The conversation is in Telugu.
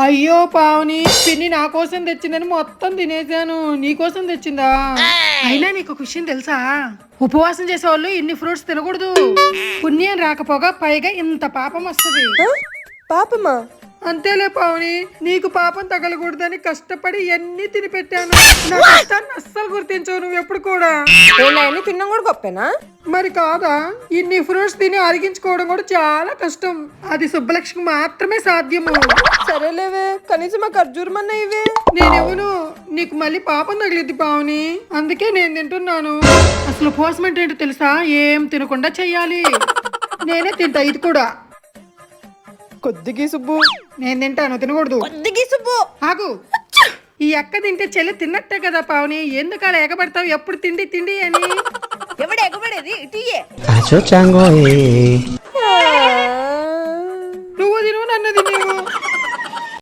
అయ్యో పావని, పిన్ని నా కోసం తెచ్చిందని మొత్తం తినేసాను. నీ కోసం తెచ్చిందా? అయినా నీకు ఒక విషయం తెలుసా? ఉపవాసం చేసేవాళ్ళు ఇన్ని ఫ్రూట్స్ తినకూడదు. పుణ్యం రాకపోగా పైగా ఇంత పాపం వస్తుంది. పాపమా? అంతేలే పావని, నీకు పాపం తగలకూడదని కష్టపడి ఎన్ని తిని పెట్టాను. నా కష్టాన్ని అస్సలు గుర్తించవు నువ్వు ఎప్పుడు కూడా. నేను తిన్నాం కూడా గొప్పేనా? మరి కాదా? ఇన్ని ఫ్రూట్స్ తిని అరిగించుకోవడం కూడా చాలా కష్టం. అది సుబ్బలక్ష్మి మాత్రమే సాధ్యము. సరేలేవే, కనీసం మా ఖర్జూరమన్నా ఇవే. నేనెవను? నీకు మళ్ళీ పాపం తగిలిద్ది పావని, అందుకే నేను తింటున్నాను. అసలు ఉపవాసం అంటే ఏంటో తెలుసా? ఏం తినకుండా చెయ్యాలి. నేనే తింటా ఇది కూడా. కొద్దిగా సుబ్బు. నేను తింటాను, తినకూడదు. కొద్దిగా సుబ్బు. ఆగు. ఈ అక్క తింటే చెల్లి తిన్నట్టే కదా పావని, ఎందుకు అలా ఎగబడతావు ఎప్పుడు తిండి తిండి అని? ఎవడు ఎగబడేది? ఇటీయే. నువ్వు తిను, నన్ను తినేవు.